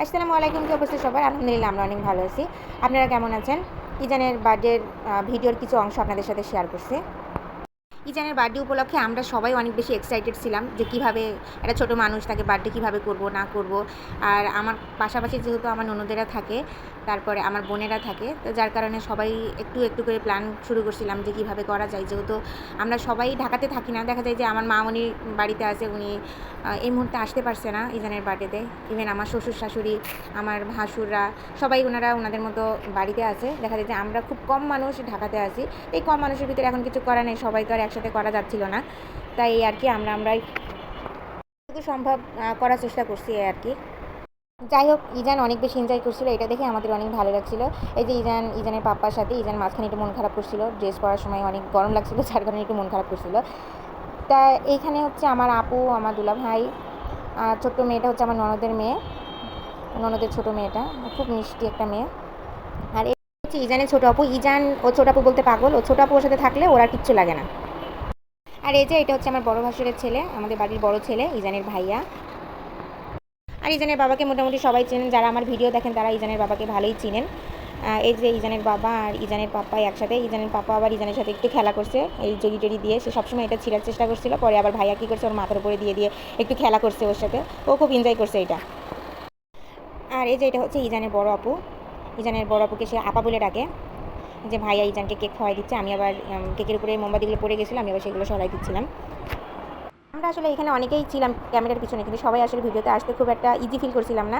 আসসালামু আলাইকুম, কি অবস্থা সবার? আলহামদুলিল্লাহ আমরা অনেক ভালো আছি। আপনারা কেমন আছেন? ইজানের বার্থডের ভিডিওর কিছু অংশ আপনাদের সাথে শেয়ার করছি। ইজানের বার্থডে উপলক্ষে আমরা সবাই অনেক বেশি এক্সাইটেড ছিলাম যে কীভাবে একটা ছোটো মানুষ তাকে বার্থডে কীভাবে করব না করব। আর আমার পাশাপাশি যেহেতু আমার ননদেরা থাকে, তারপরে আমার বোনেরা থাকে, তো যার কারণে সবাই একটু একটু করে প্ল্যান শুরু করছিলাম যে কীভাবে করা যায়। যেহেতু আমরা সবাই ঢাকাতে থাকি না, দেখা যায় যে আমার মা উনি বাড়িতে আছে, উনি এই মুহূর্তে আসতে পারছে না ইজানের বার্থডেতে। ইভেন আমার শ্বশুর শাশুড়ি, আমার ভাসুররা, সবাই ওনারা ওনাদের মতো বাড়িতে আছে। দেখা যায় যে আমরা খুব কম মানুষ ঢাকাতে আছি। এই কম মানুষের ভিতরে এখন কিছু করা নেই, সবাই তো আর একসাথে করা যাচ্ছিল না। তাই এই আর কি আমরাই যতটুকু সম্ভব করার চেষ্টা করছি এই আর কি। যাই হোক, ইজান অনেক বেশি এনজয় করছিল, এটা দেখে আমাদের অনেক ভালো লাগছিল। এই যে ইজানের পাপ্পার সাথে ইজান মাঝখানে একটু মন খারাপ করছিল, ড্রেস পরার সময় অনেক গরম লাগছিল, যার কারণে একটু মন খারাপ করছিল। তা এইখানে হচ্ছে আমার আপু, আমার দুলা ভাই, ছোট্ট মেয়েটা হচ্ছে আমার ননদের মেয়ে, ননদের ছোটো মেয়েটা, খুব মিষ্টি একটা মেয়ে। আর এই হচ্ছে ইজানের ছোটো আপু। ইজান ও ছোটো আপু বলতে পাগল, ও ছোটো আপুর সাথে থাকলে ওর আর কিচ্ছু লাগে না। আর এই যে এটা হচ্ছে আমার বড় ভাসুরের ছেলে, আমাদের বাড়ির বড় ছেলে, ইজানের ভাইয়া। আর ইজানের বাবাকে মোটামুটি সবাই চেনেন, যারা আমার ভিডিও দেখেন তারা ইজানের বাবাকে ভালোই চিনেন। এই যে ইজানের বাবা আর ইজানের পাপ্পা একসাথে। ইজানের পাপ্পা আবার ইজানের সাথে একটু খেলা করছে, এই জড়ি টড়ি দিয়ে। সে সবসময় এটা ছিঁড়ার চেষ্টা করছিল, পরে আবার ভাইয়া কী করছে, ওর মাথার উপরে দিয়ে দিয়ে একটু খেলা করছে ওর সাথে। ও খুব এনজয় করছে এটা। আর এই যে এটা হচ্ছে ইজানের বড় আপু। ইজানের বড় আপুকে সে আপা বলে ডাকে। যে ভাইয়া ইজানকে কেক খাওয়াই দিচ্ছে, আমি আবার কেকের উপরে মোমবাতিগুলো পড়ে গেছিলো, আমি আবার সেগুলো সরাই দিচ্ছিলাম। আমরা আসলে এখানে অনেকেই ছিলাম ক্যামেরার পিছনে, কিন্তু সবাই আসলে ভিডিওতে আসতে খুব একটা ইজি ফিল করছিলাম না।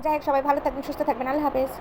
যাই হোক, সবাই ভালো থাকবেন, সুস্থ থাকবেন, আল্লাহ হাফেজ।